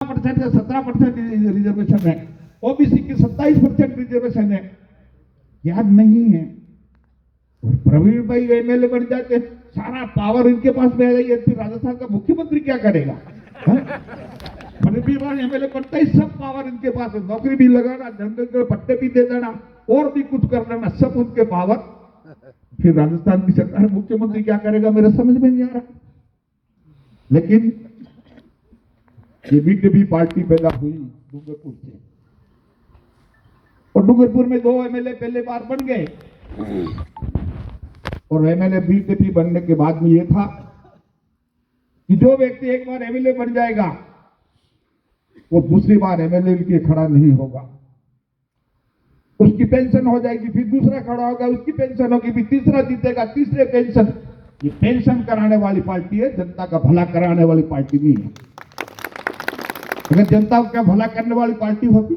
17% या 17% रिजर्वेशन है, ओबीसी की 27% रिजर्वेशन है, याद नहीं है। प्रवीण भाई एमएलए बन जाते, सारा पावर इनके पास में है, फिर राजस्थान का मुख्यमंत्री क्या करेगा? प्रवीण भाई एमएलए बनता ही सब पावर इनके पास है, नौकरी भी लगाना, धंधे के पट्टे भी दे देना और भी कुछ कर लेना, सब उनके पावर। फिर राजस्थान की सरकार, मुख्यमंत्री क्या करेगा मेरा समझ में नहीं आ रहा। लेकिन ये बीजेपी पार्टी पैदा हुई डूंगरपुर से, और डूंगरपुर में 2 एमएलए पहले बार बन गए, और एमएलए बीजेपी बनने के बाद में ये था कि जो व्यक्ति एक बार एमएलए बन जाएगा वो दूसरी बार एमएलए के लिए खड़ा नहीं होगा, उसकी पेंशन हो जाएगी, फिर दूसरा खड़ा होगा, उसकी पेंशन होगी, फिर तीसरा जीतेगा, तीसरे पेंशन। ये पेंशन कराने वाली पार्टी है, जनता का भला कराने वाली पार्टी नहीं है। अगर जनता का भला करने वाली पार्टी होती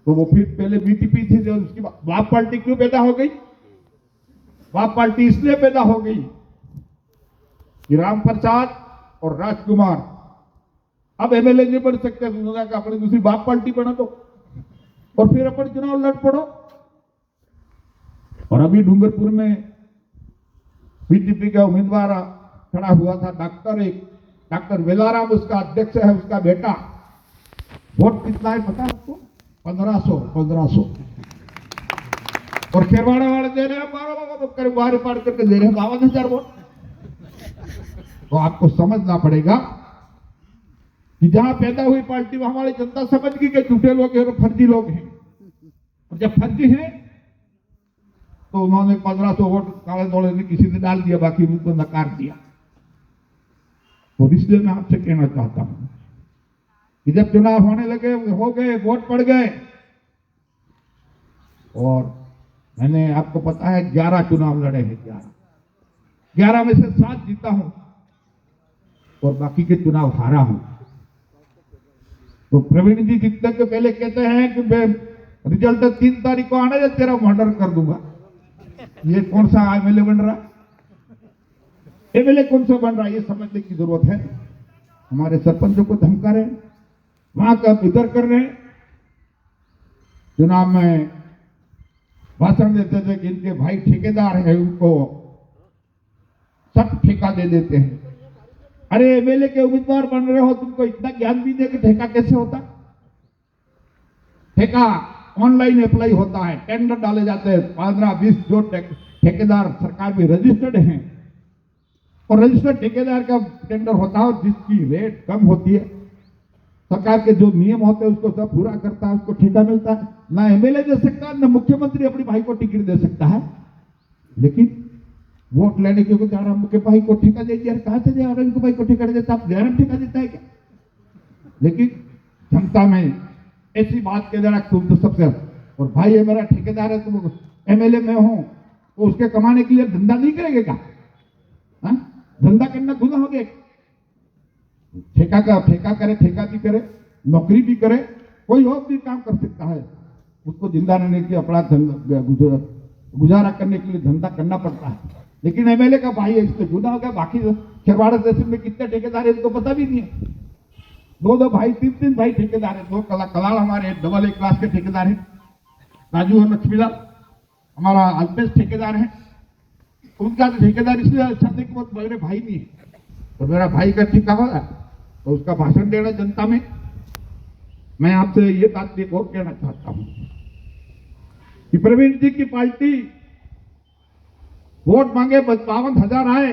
तो वो फिर पहले बीटीपी थी, जो उसकी बाप पार्टी क्यों पैदा हो गई? बाप पार्टी इसलिए पैदा हो गई कि राम प्रसाद और राजकुमार अब एमएलए नहीं बन सकते, उन्होंने कहा अपनी दूसरी बाप पार्टी बना दो और फिर अपन चुनाव लड़ पड़ो। और अभी डूंगरपुर में बीजेपी का उम्मीदवार खड़ा हुआ था, डॉक्टर वेलाराम, उसका अध्यक्ष है, उसका बेटा। वोट कितना है पता है आपको? 1500। और खेरवाड़ा वाले दे रहे हैं 12 पार करके दे रहे हैं 52,000 वोट। तो आपको समझना पड़ेगा कि जहां पैदा हुई पार्टी वहां हमारी जनता समझ गई कि झूठे लोग हैं और फर्जी लोग हैं, और जब फर्जी हैं तो उन्होंने 1500 वोट काले दौड़े ने किसी ने डाल दिया, बाकी उनको नकार दिया। तो इसलिए मैं आपसे कहना चाहता हूं कि जब चुनाव होने लगे, हो गए, वोट पड़ गए, और मैंने, आपको पता है 11 चुनाव लड़े हैं, 11 में से 7 जीता हूं और बाकी के चुनाव हारा हूं। तो प्रवीण जी जीतने के पहले कहते हैं कि रिजल्ट 3 तारीख को आने, या तेरा मर्डर कर दूंगा। ये कौन सा एमएलए बन रहा? एमएलए कौन सा बन रहा है ये समझने की जरूरत है। हमारे सरपंचों को धमका रहे, वहां का इधर कर रहे। चुनाव में भाषण देते थे कि इनके भाई ठेकेदार हैं, उनको सब ठेका दे देते हैं। अरे एमएलए के उम्मीदवार बन रहे हो, तुमको इतना ज्ञान भी दे कि ठेका कैसे होता? ठेका ऑनलाइन अप्लाई होता है, टेंडर डाले जाते हैं, 15-20 जो ठेकेदार सरकार में रजिस्टर्ड हैं, और रजिस्टर्ड ठेकेदार का टेंडर होता है, और जिसकी रेट कम होती है, सरकार के जो नियम होते हैं उसको सब पूरा करता है, उसको ठेका मिलता है। ना एमएलए दे सकता है, ना मुख्यमंत्री अपने भाई को टिकट दे सकता है। लेकिन वोट लेने के लिए जयराम के भाई को ठेका दे दिया, कहां से जयराम के भाई को ठेका देता? आप जयराम ठेका देता है क्या? लेकिन जनता में ऐसी बात कह देना, तुम तो सबसे, और भाई ये मेरा ठेकेदार है, तुम एमएलए में हो, तो उसके कमाने के लिए धंधा नहीं करेंगे क्या? धंधा करना गुनाह हो गया। ठेका करे, ठेका भी करे, नौकरी भी करे, कोई और भी काम कर सकता है। उसको जिंदा रहने के अपना गुजारा करने के लिए धंधा करना पड़ता है। लेकिन एमएलए का भाई है, इसलिए गुनाह हो गया। बाकी खेरवाड़ा तहसील में कितने ठेकेदार है इनको पता भी नहीं है। 2 भाई, 3 भाई ठेकेदार है। 2 कलाल हमारे AA क्लास के ठेकेदार हैं, राजू और लक्ष्मीलाल। हमारा अल्पेश ठेकेदार है, उनका ठेकेदार इसलिए अच्छा थे कि वो मेरे भाई नहीं है, तो मेरा भाई का ठेका होगा तो उसका भाषण देना जनता में। मैं आपसे ये बात एक और कहना चाहता हूं कि प्रवीण जी की पार्टी वोट मांगे 52,000 आए,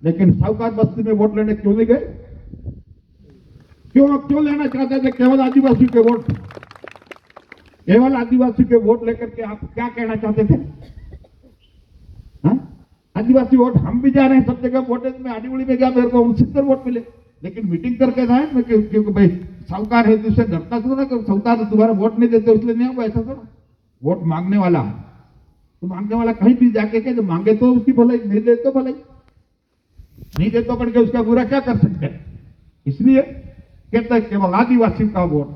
लेकिन साहूकार बस्ती में वोट लेने क्यों नहीं गए? क्यों लेना चाहते थे केवल आदिवासी के वोट? केवल आदिवासी के वोट लेकर के आप क्या कहना चाहते थे? आदिवासी वोट हम भी जा रहे हैं सब जगह वोट में। आदिवासी में गया, मेरे को 69 वोट मिले, लेकिन मीटिंग करके जाए मैं, क्योंकि भाई साहूकार है, दूसरे डरता थोड़ा कि साहूकार तो तुम्हारा वोट नहीं देते इसलिए नहीं होगा, ऐसा थोड़ा। वोट मांगने वाला तो मांगने वाला कहीं भी जाके के, जो मांगे तो उसकी भलाई, नहीं दे तो भलाई, नहीं दे तो करके उसका बुरा क्या कर सकते हैं। इसलिए कहते हैं केवल आदिवासी का वोट।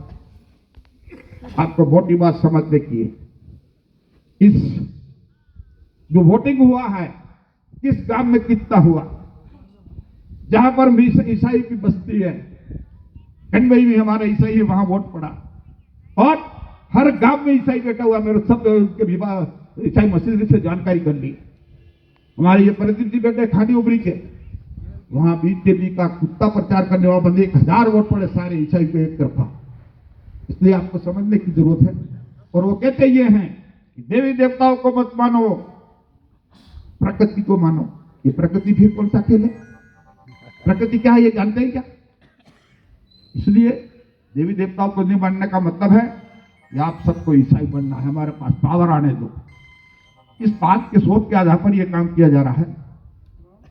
आपको मोटी बात समझने की है, इस जो वोटिंग हुआ है किस गांव में कितना हुआ, जहां पर ईसाई की बस्ती है कन्वई में हमारा ईसाई है, वहां वोट पड़ा। और हर गांव में ईसाई बैठा हुआ, मेरे सब उनके विवाह ईसाई मस्जिद से जानकारी कर ली। हमारे ये प्रदीप जी बैठे खाड़ी उबरी के, वहां बीजेपी का कुत्ता प्रचार करने वाला बंदे 1000 वोट पड़े सारे ईसाई को एक तरफा। इसलिए आपको समझने की जरूरत है। और वो कहते ये हैं कि देवी देवताओं को मत मानो, प्रकृति को मानो। ये प्रकृति फिर कौन सा खेल है? प्रकृति क्या है ये जानते हैं क्या? इसलिए देवी देवताओं को नहीं मानने का मतलब है कि आप सबको ईसाई बनना है, हमारे पास पावर आने दो। इस बात के सोच के आधार पर यह काम किया जा रहा है।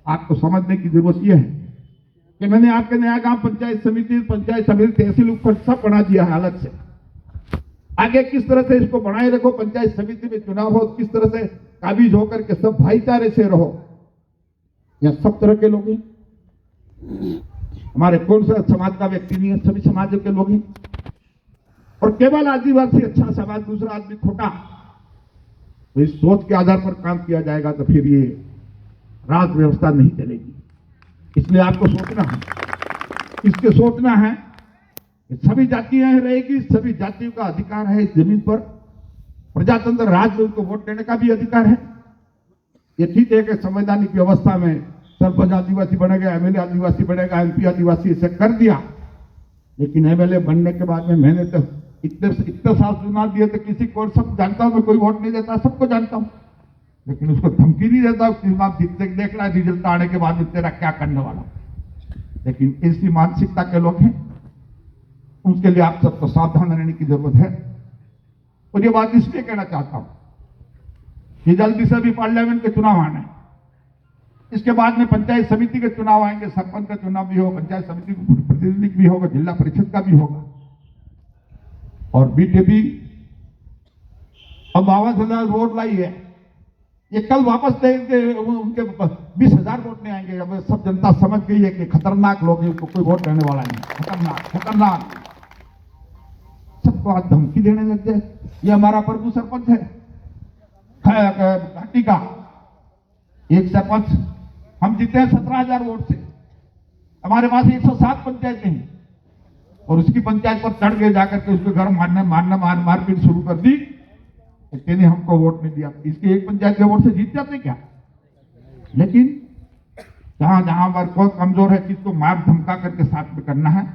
आपको समझने की जरूरत यह है कि मैंने आपके नया गांव पंचायत समिति तहसील उपखंड सब बना दिया है अलग से। आगे किस तरह से इसको बनाए रखो, पंचायत समिति में चुनाव हो किस तरह से काबिज होकर के सब भाईचारे से रहो। यह सब तरह के लोग हैं, हमारे कौन सा समाज का व्यक्ति नहीं है, सभी समाजों के लोग हैं। और केवल आदिवासी अच्छा समाज, दूसरा आदमी खोटा, तो इस सोच के आधार पर काम किया जाएगा तो फिर ये राज व्यवस्था नहीं चलेगी। इसलिए आपको सोचना है, इसके सोचना है कि सभी जातियां रहेगी, सभी जातियों का अधिकार है इस जमीन पर। प्रजातंत्र राज में उनको वोट देने का भी अधिकार है। ये ठीक है कि संवैधानिक व्यवस्था में सरपंच आदिवासी बनेगा, एमएलए आदिवासी बनेगा, एमपी आदिवासी, इसे कर दिया। लेकिन एमएलए बनने के बाद में मैंने तो इतने साल चुनाव दिए तो किसी को सब जानता हूं, मैं कोई वोट नहीं देता, सबको जानता हूं, लेकिन उसको धमकी नहीं देता चुनाव जीतने देख रहा है रिजल्ट आने के बाद में तेरा क्या करने वाला। लेकिन ऐसी मानसिकता के लोग हैं, उसके लिए आप सबको सावधान रहने की जरूरत है। और ये बात इसलिए कहना चाहता हूं कि जल्दी से भी पार्लियामेंट के चुनाव आने, इसके बाद में पंचायत समिति के चुनाव आएंगे, सरपंच का चुनाव भी होगा, पंचायत समिति प्रतिनिधि भी होगा, जिला परिषद का भी होगा। और बीजेपी अब 52,000 वोट लाई है, ये कल वापस देंगे, उनके 20,000 वोट नहीं आएंगे। अब सब जनता समझ गई है कि खतरनाक लोग हैं, उसको कोई वोट देने वाला नहीं, खतरनाक। सबको आज धमकी देने लग जाए। ये हमारा प्रभु सरपंच है घाटी का, एक सरपंच हम जीते हैं 17,000 वोट से। हमारे पास 107 पंचायतें हैं और उसकी पंचायत पर चढ़ गए जाकर के उसके घर मारपीट शुरू कर दी। तेने हमको वोट नहीं दिया, इसके एक पंचायत के वोट से जीत जाते क्या? लेकिन जहां जहां पर कोई कमजोर है, किसको मार धमका करके साथ में करना है,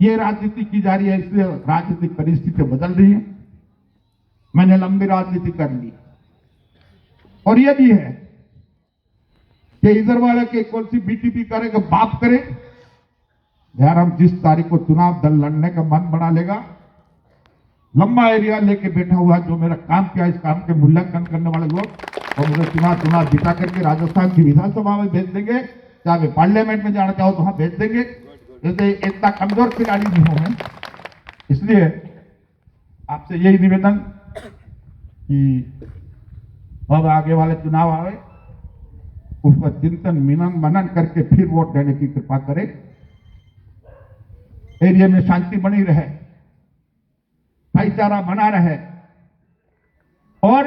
ये राजनीति की जा रही है। इसलिए राजनीतिक परिस्थिति बदल रही है। मैंने लंबी राजनीति कर ली और यह भी है कि इधर वाले के कौन सी बीटीपी करेगा, बाप करे यार। हम जिस तारीख को चुनाव दल लड़ने का मन बना लेगा, लंबा एरिया लेके बैठा हुआ जो मेरा काम किया, इस काम के मूल्यांकन करने वाले लोग, और मुझे चुनाव जिता करके राजस्थान की विधानसभा में भेज देंगे, चाहे पार्लियामेंट में जाना चाहो तो वहां भेज देंगे। जैसे इतना कमजोर खिलाड़ी नहीं हूं मैं। इसलिए आपसे यही निवेदन कि अब आगे वाले चुनाव आवे, उस पर चिंतन मनन करके फिर वोट देने की कृपा करें। एरिया में शांति बनी रहे, भाईचारा बना रहे, और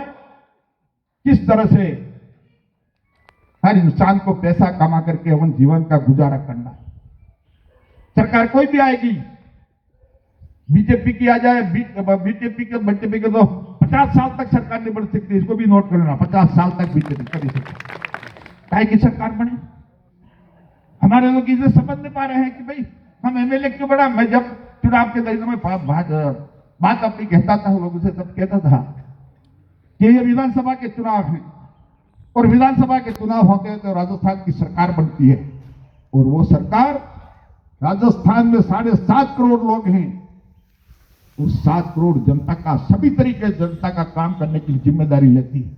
किस तरह से हर इंसान को पैसा कमा करके अपन जीवन का गुजारा करना है। सरकार कोई भी आएगी, बीजेपी की आ जाए, बीजेपी के तो 50 साल तक सरकार नहीं बन सकती, इसको भी नोट कर लेना। 50 साल तक बीजेपी कर सकती, काहे की सरकार बने। हमारे लोग इसे समझ नहीं पा रहे हैं कि भाई हम एमएलए क्यों बना। मैं जब चुनाव के दिन में बात अपनी कहता था, लोगों से तब कहता था कि ये विधानसभा के चुनाव हैं, और विधानसभा के चुनाव होते हैं तो राजस्थान की सरकार बनती है, और वो सरकार राजस्थान में 7.5 करोड़ लोग हैं। उस 7 करोड़ जनता का, सभी तरीके जनता का काम करने की जिम्मेदारी लेती है।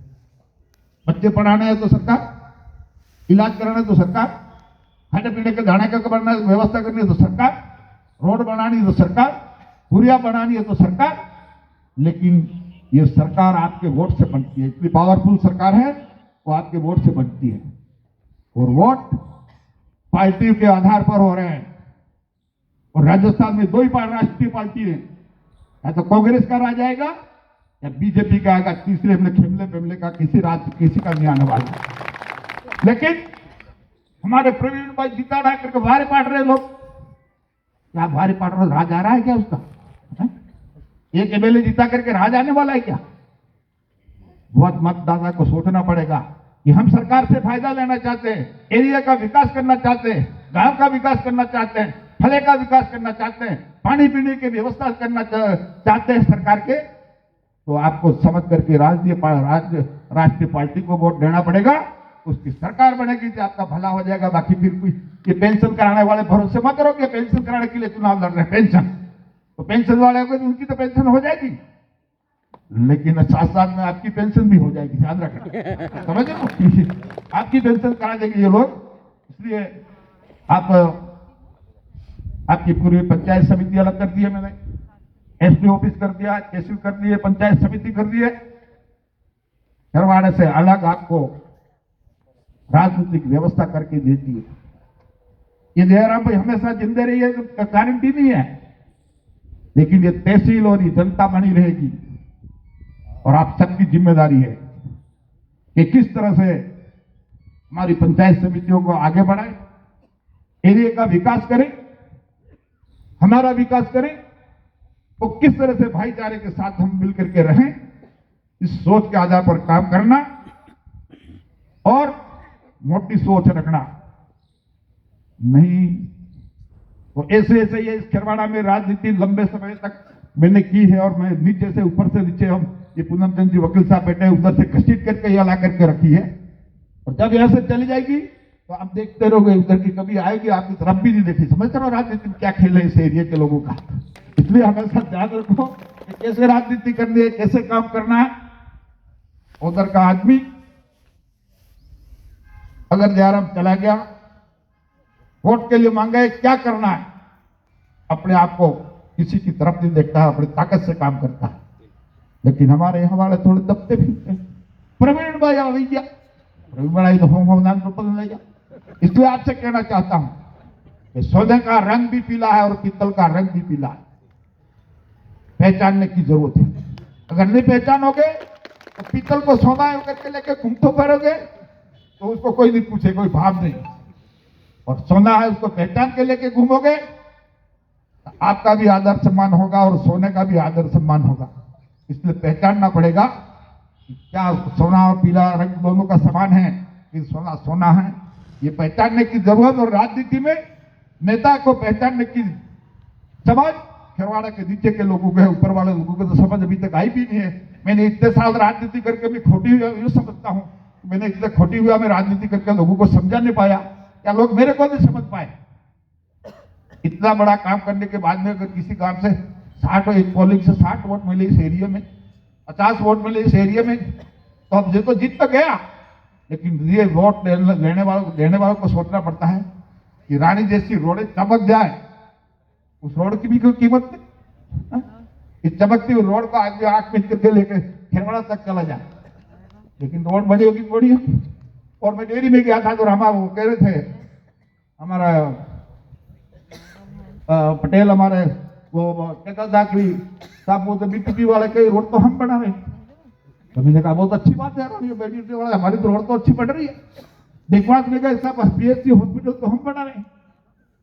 बच्चे पढ़ाने हैं तो सरकार, इलाज कराना है तो सरकार, खाने पीने के दाने का करना व्यवस्था करनी है तो सरकार, रोड बनानी है तो सरकार, पुलिया बनानी है तो सरकार। लेकिन ये सरकार आपके वोट से बनती है, इतनी पावरफुल सरकार है, वो आपके वोट से बनती है। और वोट पार्टी के आधार पर हो रहे हैं। और राजस्थान में 2 ही राष्ट्रीय पार्टी है, या तो कांग्रेस का राज आएगा या बीजेपी का आएगा। तीसरे खेमले का किसी का नहीं आने वाला। लेकिन हमारे प्रवीण भाई जीता उठा करके बाहर काट रहे लोग, क्या भारी पाटर राज आ रहा है क्या उसका? है? एक एमएलए जीता करके राज आने वाला है क्या? बहुत मतदाता को सोचना पड़ेगा कि हम सरकार से फायदा लेना चाहते हैं, एरिया का विकास करना चाहते हैं, गांव का विकास करना चाहते हैं, फले का विकास करना चाहते हैं, पानी पीने की व्यवस्था करना चाहते हैं सरकार के, तो आपको समझ करके राष्ट्रीय पार्टी को वोट देना पड़ेगा। उसकी सरकार बनेगी तो आपका भला हो जाएगा। बाकी फिर कोई ये पेंशन कराने वाले भरोसे मत करो कि पेंशन कराने के लिए चुनाव लड़ रहे हैं। पेंशन तो पेंशन वाले को उनकी तो पेंशन हो जाएगी, लेकिन साथ साथ में आपकी पेंशन भी हो जाएगी, ध्यान रखना। समझ लो, आपकी पेंशन करा देंगे ये लोग। इसलिए आपकी पूरी पंचायत समिति अलग कर दी है मैंने, एसडी ऑफिस कर दिया, तहसील कर दिए, पंचायत समिति कर दी है। खरवाड़े से अलग आपको राजनीतिक व्यवस्था करके देती है। ये जयराम भाई हमेशा जिंदे रही है तो गारंटी नहीं है, लेकिन ये तहसील और ये जनता बनी रहेगी और आप सबकी जिम्मेदारी है कि किस तरह से हमारी पंचायत समितियों को आगे बढ़ाएं, एरिया का विकास करें, हमारा विकास करें, तो किस तरह से भाईचारे के साथ हम मिलकर के रहें, इस सोच के आधार पर काम करना और मोटी सोच रखना नहीं। तो ऐसे ये इस खरवाड़ा में राजनीति लंबे समय तक मैंने की है और मैं नीचे से ऊपर से नीचे हम ये पूनम चंद जी वकील साहब बैठे उधर से घसीट करके यहाँ ला करके रखी है, और जब यहाँ से चली जाएगी तो आप देखते रहोगे उधर की कभी आएगी आपकी तरफ भी नहीं देखी। समझ रहे हो राजनीति में क्या खेल है इस एरिया के लोगों का? इसलिए हमेशा ध्यान रखो कि कैसे राजनीति करनी है, कैसे काम करना है। उधर का आदमी अगर जयराम चला गया, वोट के लिए मांगा है, क्या करना है, अपने आप को किसी की तरफ नहीं देखता है, अपनी ताकत से काम करता है। लेकिन हमारे यहाँ वाले थोड़े दबते फिरते, प्रवीण भाई आ गया, प्रवीण भाई तो होम नाम तो बदल गया। इसलिए आपसे कहना चाहता हूं कि सोने का रंग भी पीला है और पीतल का रंग भी पीला है, पहचानने की जरूरत है। अगर नहीं पहचानोगे तो पीतल को सोना करके लेके घूमते फिरोगे तो उसको कोई नहीं पूछे, कोई भाव नहीं, और सोना है उसको पहचान के लेके घूमोगे तो आपका भी आदर सम्मान होगा और सोने का भी आदर सम्मान होगा। इसलिए पहचानना पड़ेगा कि क्या सोना और पीला रंग दोनों का समान है कि सोना सोना है, ये पहचानने की जरूरत। और राजनीति में नेता को पहचानने की समझ खरवाड़ा के नीचे के लोगों को, ऊपर वाले लोगों को तो समझ अभी तक आई भी नहीं है। मैंने इतने साल राजनीति करके मैं खोटी हुई समझता हूँ, मैंने इतने खोटी हुआ मैं राजनीति करके लोगों को समझा नहीं पाया, क्या लोग मेरे को नहीं समझ पाए। इतना बड़ा काम करने के बाद में अगर किसी काम से 60 एक पोलिंग से 60 वोट मिले इस एरिया में, 50 वोट मिले इस एरिया में, तो अब ये तो जीत तो गया, लेकिन ये वोट देने वालों को सोचना पड़ता है कि रानी जैसी रोडें चमक जाए, उस रोड की भी कोई कीमत नहीं। इस चमकती हुई रोड को आगे आंख में करके लेके खरवाड़ा तक चला जाए, लेकिन रोड बनी होगी थोड़ी होगी। और मैं डेयरी में गया था तो रामा वो कह रहे थे, हमारा पटेल हमारे वो कहता था कि साहब वो तो बीटीपी वाले के रोड तो हम बना रहे। तो मैंने कहा बहुत अच्छी बात है, बीटीपी वाले हमारी तो रोड तो अच्छी बन रही है। देखवास में गए साहब पीएचसी हॉस्पिटल तो हम बना रहे।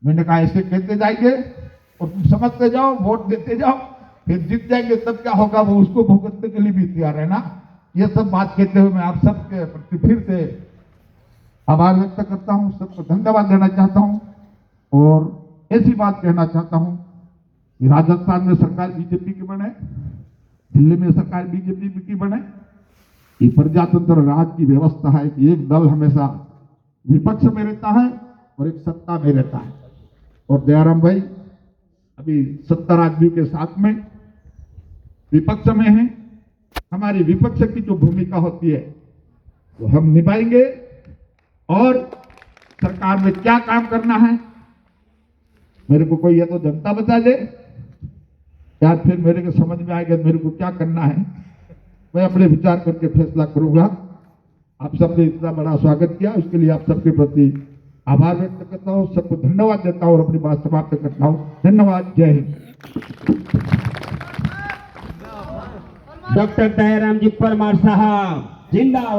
मैंने कहा ऐसे कहते जाएंगे और तुम समझते जाओ, वोट देते जाओ, फिर जीत जाएंगे तब क्या होगा वो उसको भुगतने के लिए भी तैयार है ना। ये सब बात कहते हुए मैं आप सबके प्रति फिर से आभार व्यक्त करता हूँ, सबको धन्यवाद देना चाहता हूँ और ऐसी बात कहना चाहता हूँ कि राजस्थान में सरकार बीजेपी की बने, दिल्ली में सरकार बीजेपी की बने, ये प्रजातंत्र राज की व्यवस्था है कि एक दल हमेशा विपक्ष में रहता है और एक सत्ता में रहता है। और दयाराम भाई अभी 70 आदमियों के साथ में विपक्ष में है। हमारी विपक्ष की जो भूमिका होती है वो हम निभाएंगे और सरकार में क्या काम करना है मेरे को कोई या तो जनता बता दे या फिर मेरे को समझ में आएगा मेरे को क्या करना है, मैं अपने विचार करके फैसला करूंगा। आप सबने इतना बड़ा स्वागत किया, उसके लिए आप सबके प्रति आभार व्यक्त करता हूँ, सबको धन्यवाद देता हूँ और अपनी बात समाप्त करता हूँ। धन्यवाद, जय हिंद। डॉक्टर दयाराम जी परमार साहब जिंदाबाद।